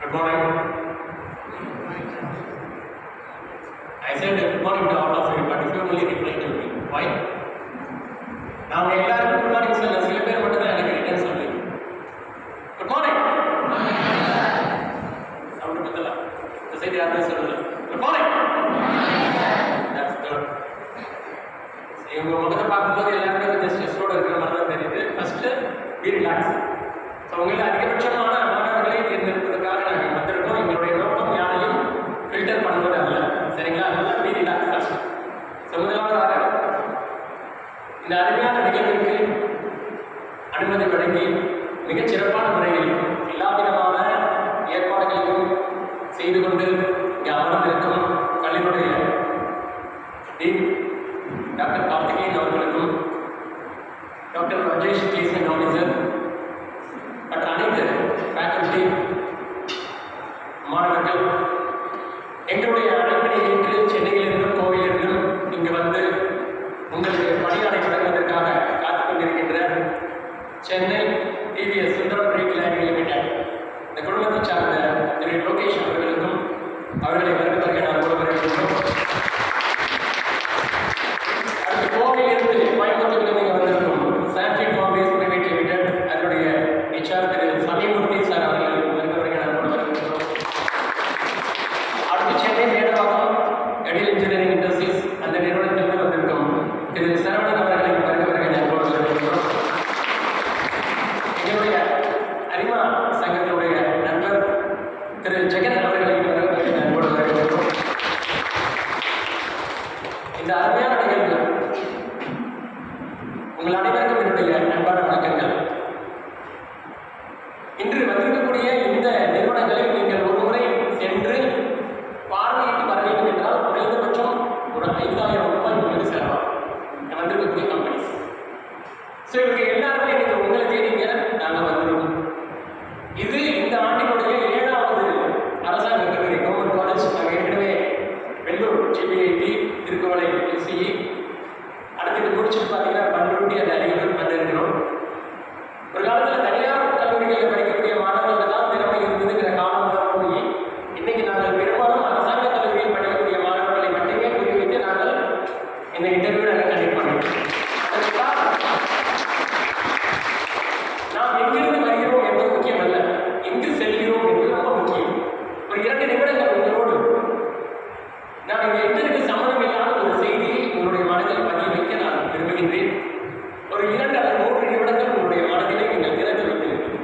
Good morning. I said good morning to all of you, but if you only reply to me, why? Now we are good morning, sir. Let's sleep here. What is the return something? Good morning. Sound to Matala. The same answer, sir. Good morning. That's good. See, you want to talk about the electric just slow down. First, be relaxed. So, உங்களுக்கு அதிகபட்சமான மாணவர்களை தேர்ந்தெடுப்பதற்காக நாங்கள் வந்திருக்கோம். எங்களுடைய நோக்கம் யாரையும் filter பண்ணுவது அல்ல. சரிங்களா? அதனால பி ரிலாக்ஸ். ஸோ முதலாவதாக இந்த அருமையான நிகழ்வுக்கு அனுமதி வழங்கி மிகச் சிறப்பான முறையில் எல்லா விதமான ஏற்பாடுகளையும் செய்து கொண்டு இங்கே அமர்ந்திருக்கும் கல்லூரியுடைய டீன் டாக்டர் கார்த்திகேயன் அவர்களுக்கும் டாக்டர் ராஜேஷ் பிளேஸ்மெண்ட் ஆஃபீஸர் மற்ற அனைத்து ஃபேக்கல்டி மாணவர்கள் எங்களுடைய அழைப்பினை ஏற்று சென்னையிலிருந்தும் கோவையிலிருந்தும் இங்கு வந்து உங்களுக்கு பணியாடை வழங்குவதற்காக காத்துக் கொண்டிருக்கின்ற சென்னை டிவிஎஸ் சுந்தரம் ரீக்லைனிங் லிமிடெட் இந்த குடும்பத்தை சார்ந்த திரு லோகேஷ் அவர்களுக்கும் அவர்களை வருவதற்கு நான் வரவேற்கின்றோம். அடுத்து கோவையிலிருந்து கோயம்புத்தூரில் நீங்கள் வந்திருக்கும் சான்ஃபி ஃபார்மேஸ் பிரைவேட் லிமிடெட் அதனுடைய HR திரு சமீமூர்த்தி சார் அவர்கள் வருவதற்கு நான் வரவேற்கின்றோம். அடுத்து சென்னை மேடவாக்கம் எடில் இன்ஜினியரிங் இண்டஸ்ட்ரீஸ் அந்த நிறுவனத்திலிருந்து வந்திருக்கும் திரு சரவணன் அவர்களை வருவதற்கு நான் வரவேற்கின்றோம். எங்களுடைய அரிமா சங்கத்தினுடைய நண்பர் திரு ஜெகன் அவர்களை வரவேற்க நான் வரவேற்கின்றோம். இந்த அருமையான நிகழ்வு உங்கள் அனைவருக்கும் என்னுடைய அன்பான வணக்கங்கள். இன்று வந்திருக்கக்கூடிய இந்த நிறுவனங்களை நீங்கள் ஒரு முறை சென்று பார்வையிட்டு வர வேண்டும் என்றால் குறைந்தபட்சம் ஒரு 5,000 ரூபாய் உங்களுக்கு செலவாகும் வந்திருக்கக்கூடிய கம்பெனிஸ். ஸோ இவங்க எல்லாருமே இன்னைக்கு உங்களை தேடிங்க நாங்கள் வந்துருக்கோம். இது இந்த ஆண்டினுடைய 7வது அரசாங்க கல்லூரி கவர்மெண்ட் காலேஜ். நாங்கள் ஏற்கனவே வெள்ளூர் GBIT திருக்குவளை LCE அடுத்து முடிச்சுட்டு பார்த்தீங்கன்னா பண்ருட்டி அந்த அரியலூர் வந்திருக்கிறோம். ஒரு காலத்தில் தனியார் கல்லூரிகளில் படிக்கக்கூடிய மாணவர்கள் தான் திறமை இருந்ததுங்கிற காலம் போய் இன்னைக்கு நாங்கள் பெரும்பாலும் அரசாங்க கல்லூரியில் படிக்கக்கூடிய மாணவர்களை மட்டுமே குறிவைத்து நாங்கள் இந்த இன்டர்வியூ நாங்கள் கண்டக்ட் பண்ணுறோம். நாம் எங்கிருந்து வருகிறோம் என்பது முக்கியம் அல்ல, எங்கு செல்கிறோம் என்பது ரொம்ப முக்கியம். ஒரு 2 நிமிடங்கள் உங்களோடு நான் இங்கே எங்களுக்கு சம்மதம் இல்லாத ஒரு செய்தியை உங்களுடைய மனதில் பதிய வைக்க நான் விரும்புகின்றேன். ஒரு 2 அல்லது 3 நிமிடங்கள் உங்களுடைய மனதிலே நீங்கள் திறந்து வைத்திருக்கிறீர்கள்.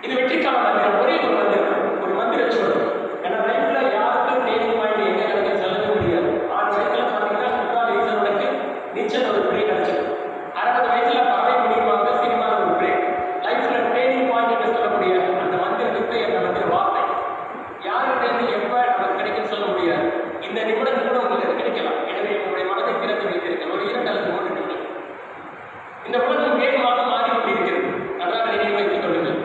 இது வெற்றிக்கான மந்திரம், ஒரே ஒரு மந்திரம், ஒரு மந்திர சொல். ஏன்னா லைஃப்ல யாருக்கும் ட்ரைனிங் பாயிண்ட் எங்க கிடைக்கும் சொல்லவே முடியாது. 6 வயசுல பார்த்தீங்கன்னா ஃபுட்பால் ஈசனுக்கு நீச்சல் ஒரு பிரேக் கிடைச்சது. 60 வயசுல பறவை முடியுமாக சினிமாவில் ஒரு பிரேக். லைஃப்ல ட்ரைனிங் பாயிண்ட் என்று சொல்லக்கூடிய அந்த மந்திரத்துக்கு அந்த மந்திர வார்த்தை யாருக்கிட்டேருந்து எப்போ நமக்கு கிடைக்கும் சொல்ல முடியாது. இந்த நிமிடங்கள் கூட உங்களுக்கு கிடைக்கலாம். எனவே உங்களுடைய மனதை திறந்து வைத்திருக்க ஒரு 2 அல்லது 3 நிமிடம். இந்த உலகம் வேகமாக மாறிக்கொண்டிருக்கிறது. நன்றாக நினைவு வைத்துக் கொள்ளுங்கள்.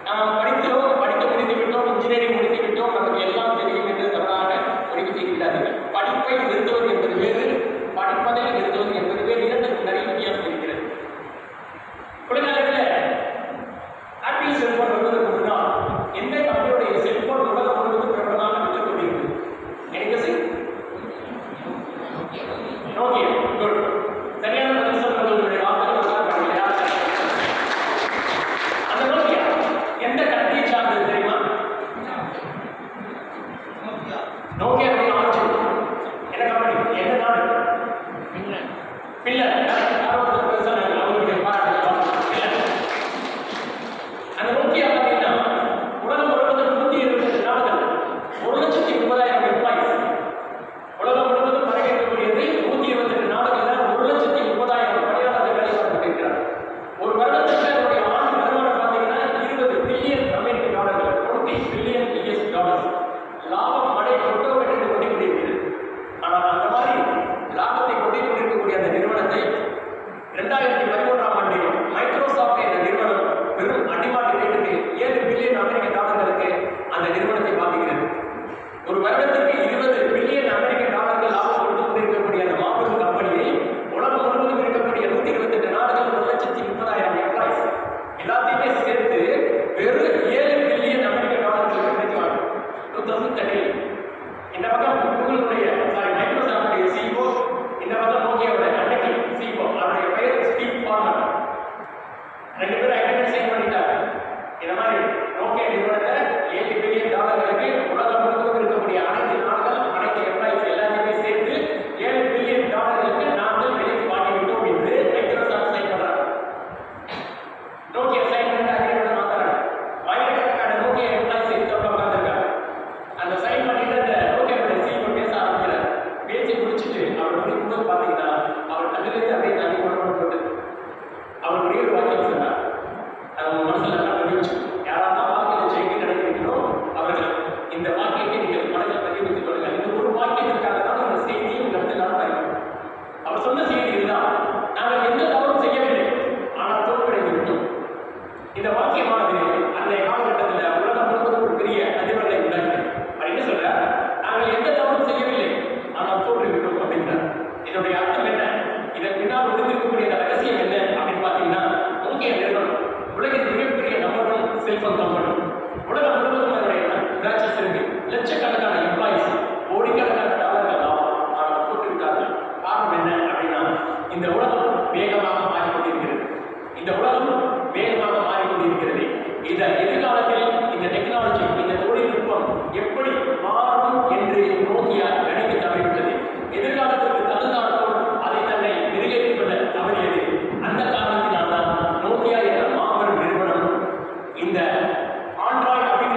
நாம் படிக்கிறோம், படித்து முடித்து விட்டோம், இன்ஜினியரிங் முடித்து விட்டோம், நமக்கு எல்லாம் தெரியும் என்று தவறாக முடிவு செய்து விடாதீர்கள். படிப்பை நிறுத்துவது என்பது வேறு, படிப்பதை நிறுத்துவது என்பது வேறு. 2க்கும் நிறைய வித்தியாசம் இருக்கிறது. உலகளவில் ஆப்பிள் செல்போன் வருவதற்கு முன்னால் எந்த கம்பெனியுடைய செல்போன் உலகம் முழுவதும் பிரபலமாக விற்றுக் கொண்டிருக்கிறது? எனக்கு நோக்கியா. குட். சரியான பதில் சொல்வதற்குடைய வார்த்தைகள் பண்ணலையா? அந்த நோக்கியா எந்த கண்ட்ரியை சார்ந்தது தெரியுமா? நோக்கியா ஆட்சி என்ன கம்பெனி, என்ன நாடு? பின்லாந்து. அவங்களுடைய பாராட்டு. அந்த நோக்கியா பார்த்தீங்கன்னா உலகம் முழுவதும் 128 நாடுகள் 1,30,000 எம்ப்ளாயிஸ். உலகம் முழுவதும் பரவியிருக்கக்கூடியது 128 நாடுகளில் 1,30,000 பணியாளர்கள் வேலை பார்த்துக்கிறார்கள். ஒரு வருடத்துக்கு அவருடைய ஆண்டு வருமானம் பார்த்தீங்கன்னா $20 பில்லியன் அமெரிக்க டாலர்கள், $20 பில்லியன் US டாலர்ஸ். லாபம் மழை கொட்டோ என்று கொண்டிருக்கிறது. ஆனால் அந்த மாதிரி லாபத்தை கொட்டிக் கொண்டிருக்கக்கூடிய அந்த நிறுவனத்தை 2013ஆம் ஆண்டில் மைக்ரோசாஃப்ட் என்ற நிறுவனம் வெறும் அடிமாட்டு ரேட்டுக்கு $7 பில்லியன் அமெரிக்க டாலர்களுக்கு அந்த நிறுவனத்தை வாங்குகிறது. ஒரு வருடத்திற்கு $20 பில்லியன் அமெரிக்க டாலர்கள் லாபம் கொடுத்து கொண்டிருக்கக்கூடிய அந்த மாபெரும் கம்பெனியை உலகம் முழுவதும் இருக்கக்கூடிய 128 நாடுகள் இதனுடைய